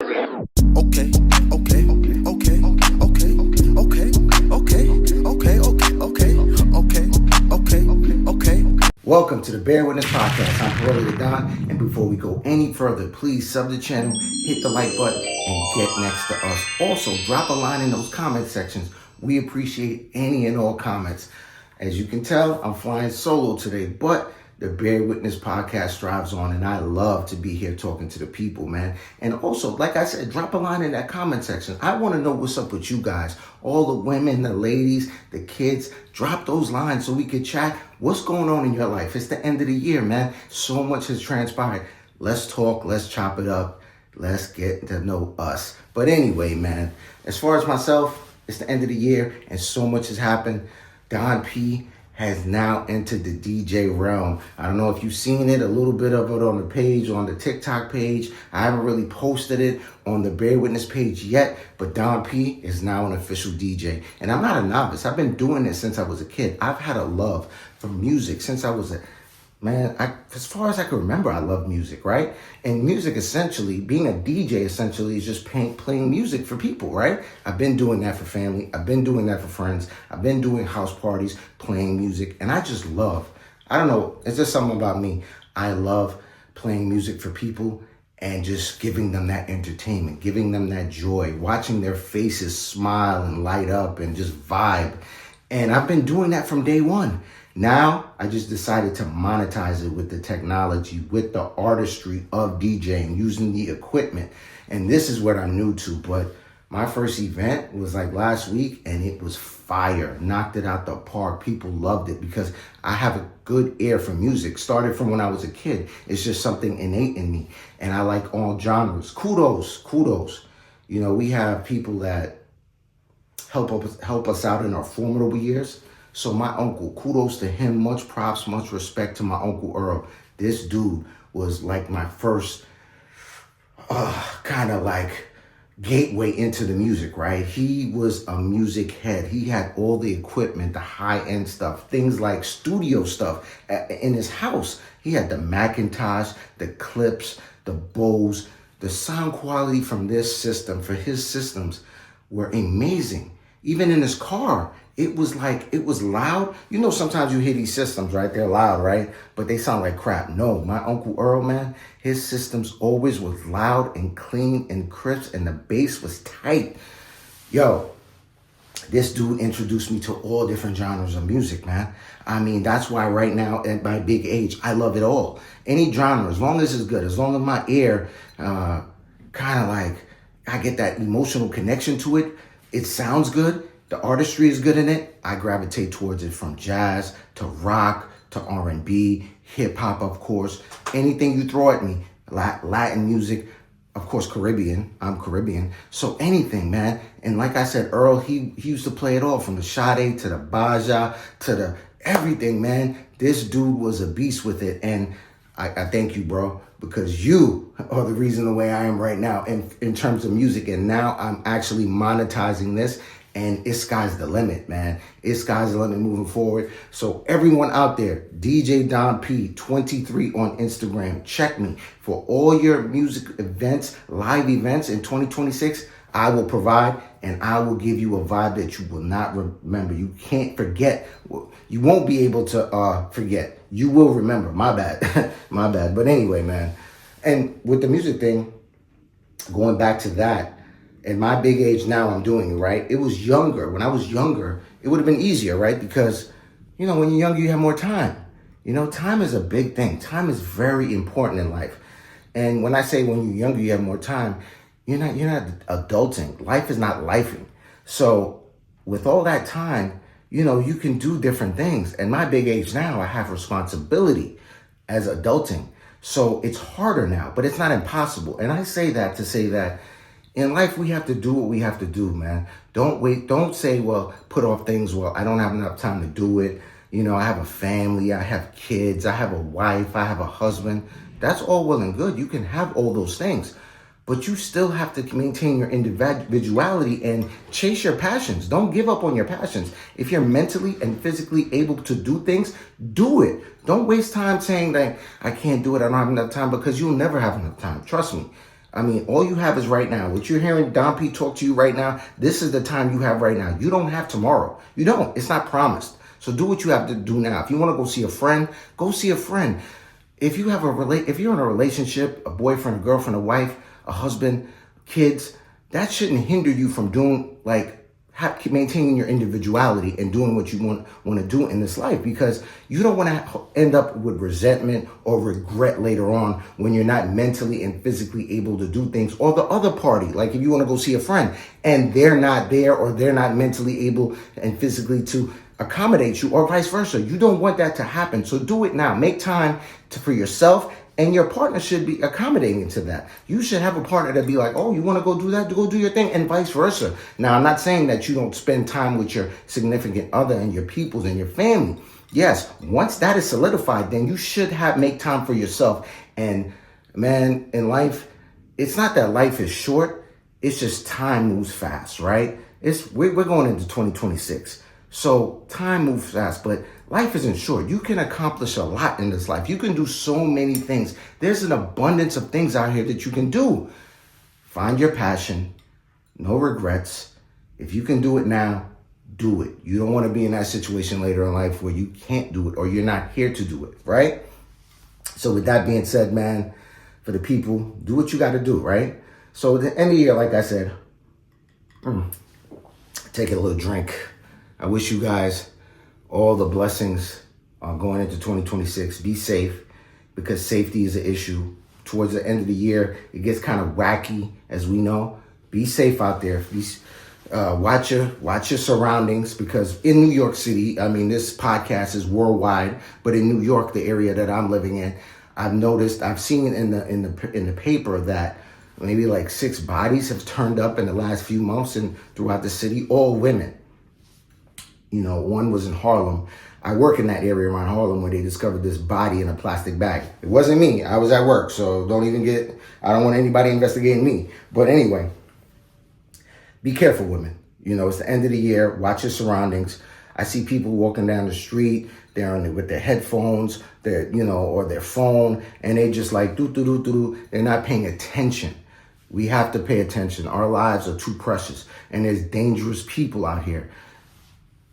Okay, okay, okay, okay, okay, okay, okay, okay, okay. Welcome to the Bear Witness Podcast. I'm Pirelli the Don, and before we go any further, please sub the channel, hit the like button, and get next to us. Also, drop a line in those comment sections. We appreciate any and all comments. As you can tell, I'm flying solo today, but the Bear Witness Podcast strives on, and I love to be here talking to the people, man. And also, like I said, drop a line in that comment section. I want to know what's up with you guys. All the women, the ladies, the kids, drop those lines so we can chat. What's going on in your life? It's the end of the year, man. So much has transpired. Let's talk. Let's chop it up. Let's get to know us. But anyway, man, as far as myself, it's the end of the year, and so much has happened. Don P has now entered the DJ realm. I don't know if you've seen it, a little bit of it on the page, on the TikTok page. I haven't really posted it on the Bear Witness page yet, but Don P is now an official DJ. And I'm not a novice. I've been doing this since I was a kid. I've had a love for music since I was as far as I can remember, I love music, right? And music essentially, being a DJ essentially is just playing music for people, right? I've been doing that for family. I've been doing that for friends. I've been doing house parties, playing music. And I just love, I don't know, it's just something about me. I love playing music for people and just giving them that entertainment, giving them that joy, watching their faces smile and light up and just vibe. And I've been doing that from day one. Now, I just decided to monetize it with the technology, with the artistry of DJing, using the equipment. And this is what I'm new to. But my first event was like last week, and it was fire. Knocked it out the park. People loved it because I have a good ear for music. Started from when I was a kid. It's just something innate in me. And I like all genres. Kudos. You know, we have people that help us out in our formidable years. So my uncle, kudos to him, much props, much respect to my Uncle Earl. This dude was like my first kind of like gateway into the music, right? He was a music head. He had all the equipment, the high-end stuff, things like studio stuff in his house. He had the Macintosh, the clips, the Bose. The sound quality from this system, for his systems, were amazing. Even in his car, it was loud. You know, sometimes you hear these systems, right? They're loud, right? But they sound like crap. No, my Uncle Earl, man, his systems always was loud and clean and crisp, and the bass was tight. Yo, this dude introduced me to all different genres of music, man. I mean, that's why right now at my big age, I love it all. Any genre, as long as it's good, as long as my ear kind of like, I get that emotional connection to it, it sounds good, the artistry is good in it, I gravitate towards it, from jazz to rock to R&B, hip hop, of course, anything you throw at me, Latin music, of course, Caribbean, I'm Caribbean, so anything, man. And like I said, Earl, he used to play it all, from the Sade to the Baja to the everything, man. This dude was a beast with it, and I thank you, bro, because you are the reason the way I am right now in terms of music. And now I'm actually monetizing this, and it's sky's the limit, man. It's sky's the limit moving forward. So everyone out there, DJ Don P 23 on Instagram, check me for all your music events, live events in 2026. I will provide, and I will give you a vibe that you will not remember. You can't forget. You won't be able to forget. You will remember. My bad. My bad. But anyway, man. And with the music thing, going back to that, at my big age now, I'm doing it, right? It was younger. When I was younger, it would have been easier, right? Because, you know, when you're younger, you have more time. You know, time is a big thing. Time is very important in life. And when I say when you're younger, you have more time, you're not adulting. Life is not lifing. So with all that time, you know, you can do different things. And my big age now, I have responsibility as adulting. So it's harder now, but it's not impossible. And I say that to say that in life, we have to do what we have to do, man. Don't wait. Don't say, well, put off things. Well, I don't have enough time to do it. You know, I have a family. I have kids. I have a wife. I have a husband. That's all well and good. You can have all those things. But you still have to maintain your individuality and chase your passions. Don't give up on your passions. If you're mentally and physically able to do things, do it. Don't waste time saying that I can't do it, I don't have enough time, because you'll never have enough time. Trust me. I mean, all you have is right now. What you're hearing Don P talk to you right now, this is the time you have right now. You don't have tomorrow. You don't. It's not promised. So do what you have to do now. If you want to go see a friend, go see a friend. If you have if you're in a relationship, a boyfriend, a girlfriend, a wife, a husband, kids, that shouldn't hinder you from doing maintaining your individuality and doing what you want to do in this life, because you don't want to end up with resentment or regret later on when you're not mentally and physically able to do things, or the other party, like if you want to go see a friend and they're not there or they're not mentally able and physically to accommodate you, or vice versa. You don't want that to happen. So do it now. Make time for yourself, and your partner should be accommodating to that. You should have a partner that be like, oh, you want to go do that? Go do your thing, and vice versa. Now, I'm not saying that you don't spend time with your significant other and your peoples and your family. Yes, once that is solidified, then you should make time for yourself. And man, in life, it's not that life is short. It's just time moves fast, right? We're going into 2026. So time moves fast, but life isn't short. You can accomplish a lot in this life. You can do so many things. There's an abundance of things out here that you can do. Find your passion. No regrets. If you can do it now, do it. You don't want to be in that situation later in life where you can't do it or you're not here to do it, right? So with that being said, man, for the people, do what you got to do, right? So at the end of the year, like I said, take a little drink. I wish you guys all the blessings going into 2026. Be safe, because safety is an issue. Towards the end of the year, it gets kind of wacky, as we know. Be safe out there. Watch your surroundings, because in New York City, I mean, this podcast is worldwide, but in New York, the area that I'm living in, I've seen in the paper that maybe like 6 bodies have turned up in the last few months and throughout the city, all women. You know, one was in Harlem. I work in that area around Harlem where they discovered this body in a plastic bag. It wasn't me. I was at work, so I don't want anybody investigating me. But anyway, be careful, women. You know, it's the end of the year. Watch your surroundings. I see people walking down the street. They're with their headphones, or their phone, and they just like do. They're not paying attention. We have to pay attention. Our lives are too precious, and there's dangerous people out here.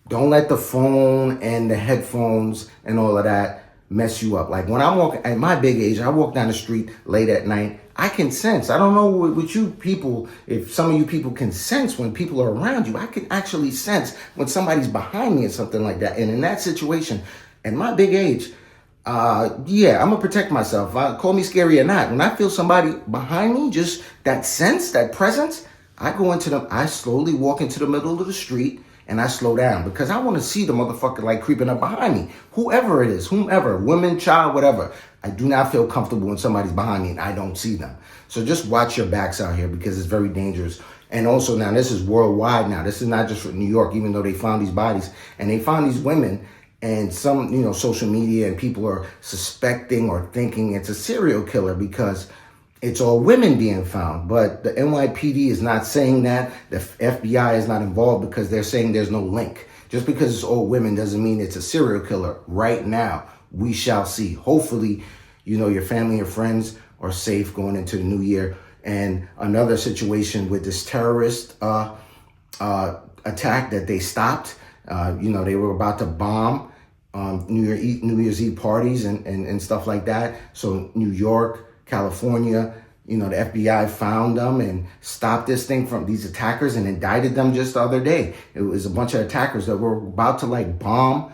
Don't let the phone and the headphones and all of that mess you up. Like when I'm walking, at my big age, I walk down the street late at night. I can sense. I don't know what you people, if some of you people can sense when people are around you. I can actually sense when somebody's behind me or something like that. And in that situation, at my big age, I'm going to protect myself. Call me scary or not. When I feel somebody behind me, just that sense, that presence, I slowly walk into the middle of the street. And I slow down because I want to see the motherfucker like creeping up behind me. Whoever it is, whomever, woman, child, whatever. I do not feel comfortable when somebody's behind me and I don't see them. So just watch your backs out here, because it's very dangerous. And also now, this is worldwide now. This is not just for New York, even though they found these bodies and they found these women, and some, social media and people are suspecting or thinking it's a serial killer because it's all women being found. But the NYPD is not saying that. The FBI is not involved because they're saying there's no link. Just because it's all women doesn't mean it's a serial killer. Right now, we shall see. Hopefully, your family and friends are safe going into the new year. And another situation with this terrorist attack that they stopped. They were about to bomb New Year's Eve parties and stuff like that. So New York, California, the FBI found them and stopped this thing from these attackers and indicted them just the other day. It was a bunch of attackers that were about to bomb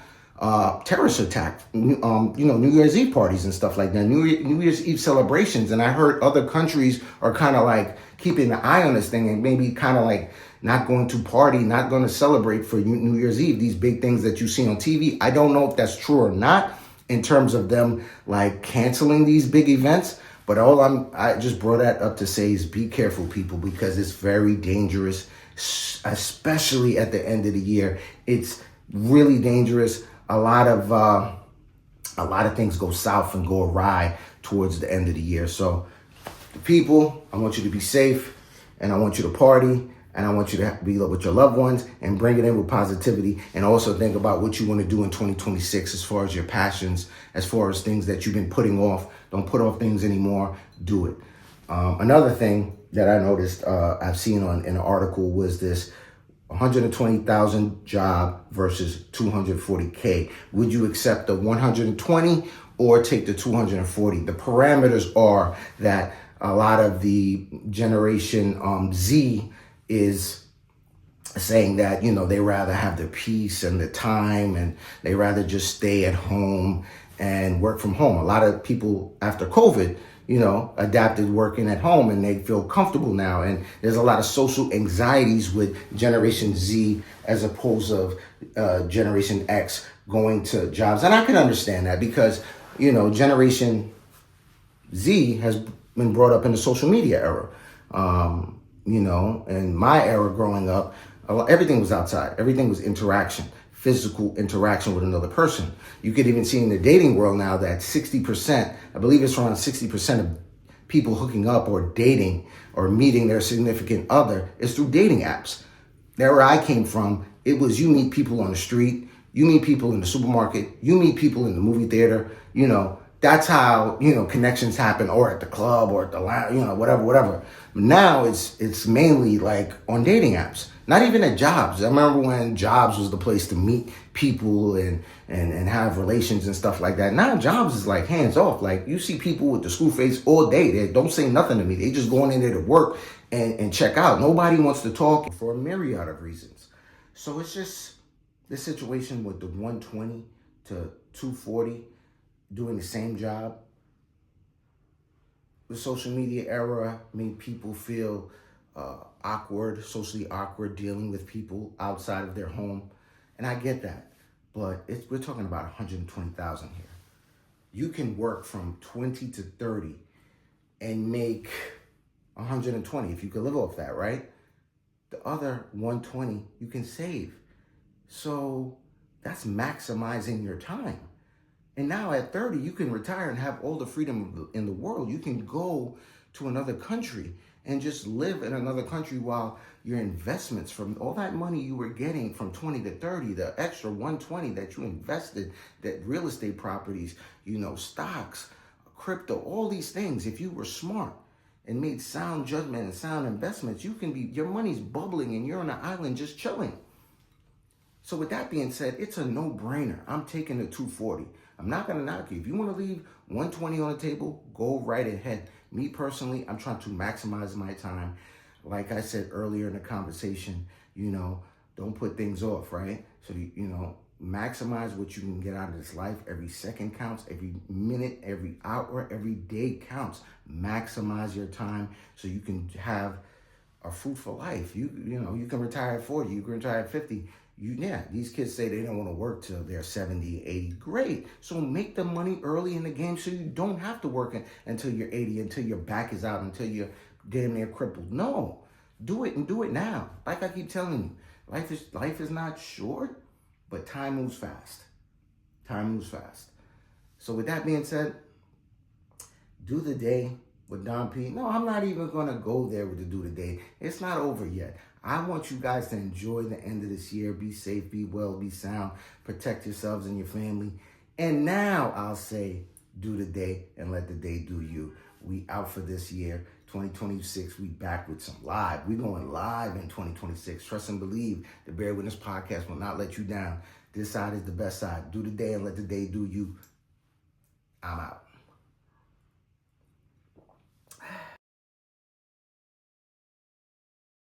terrorist attack, New Year's Eve parties and stuff like that, New Year's Eve celebrations. And I heard other countries are kind of keeping an eye on this thing and maybe kind of not going to party, not going to celebrate for New Year's Eve, these big things that you see on TV. I don't know if that's true or not in terms of them canceling these big events. But I just brought that up to say is be careful, people, because it's very dangerous, especially at the end of the year. It's really dangerous. A lot of things go south and go awry towards the end of the year. So, people, I want you to be safe, and I want you to party, and I want you to be with your loved ones and bring it in with positivity, and also think about what you want to do in 2026 as far as your passions, as far as things that you've been putting off. Don't put off things anymore. Do it. Another thing that I noticed, I've seen in an article was this 120,000 job versus 240K. Would you accept the 120 or take the 240? The parameters are that a lot of the Generation Z is saying that, they rather have the peace and the time, and they rather just stay at home and work from home. A lot of people after COVID, adapted working at home, and they feel comfortable now. And there's a lot of social anxieties with Generation Z as opposed to Generation X going to jobs. And I can understand that because, Generation Z has been brought up in the social media era. In my era growing up, everything was outside. Everything was interaction, physical interaction with another person. You could even see in the dating world now that 60%, I believe it's around 60% of people hooking up or dating or meeting their significant other is through dating apps. There where I came from, it was you meet people on the street, you meet people in the supermarket, you meet people in the movie theater, that's how, connections happen, or at the club or at the lounge, whatever. Now it's mainly like on dating apps, not even at jobs. I remember when jobs was the place to meet people and have relations and stuff like that. Now jobs is like hands off. Like you see people with the screw face all day. They don't say nothing to me. They just going in there to work and check out. Nobody wants to talk for a myriad of reasons. So it's just this situation with the 120 to 240 doing the same job. The social media era made people feel awkward, socially awkward, dealing with people outside of their home. And I get that. But we're talking about 120,000 here. You can work from 20 to 30 and make 120 if you could live off that, right? The other 120 you can save. So that's maximizing your time. And now at 30, you can retire and have all the freedom in the world. You can go to another country and just live in another country while your investments from all that money you were getting from 20 to 30, the extra 120 that you invested, that real estate properties, stocks, crypto, all these things, if you were smart and made sound judgment and sound investments, your money's bubbling and you're on an island just chilling. So with that being said, it's a no-brainer. I'm taking the 240. I'm not going to knock you. If you want to leave 120 on the table, go right ahead. Me personally, I'm trying to maximize my time. Like I said earlier in the conversation, don't put things off, right? So, maximize what you can get out of this life. Every second counts, every minute, every hour, every day counts. Maximize your time so you can have a fruitful life. You can retire at 40, you can retire at 50. These kids say they don't want to work till they're 70, 80. Great. So make the money early in the game so you don't have to work until you're 80, until your back is out, until you're damn near crippled. No, do it and do it now. Like I keep telling you, life is not short, but time moves fast. Time moves fast. So with that being said, do the day with Don P. No, I'm not even going to go there with the do the day. It's not over yet. I want you guys to enjoy the end of this year. Be safe, be well, be sound. Protect yourselves and your family. And now I'll say, do the day and let the day do you. We out for this year. 2026, we back with some live. We going live in 2026. Trust and believe. The Bear Witness Podcast will not let you down. This side is the best side. Do the day and let the day do you. I'm out.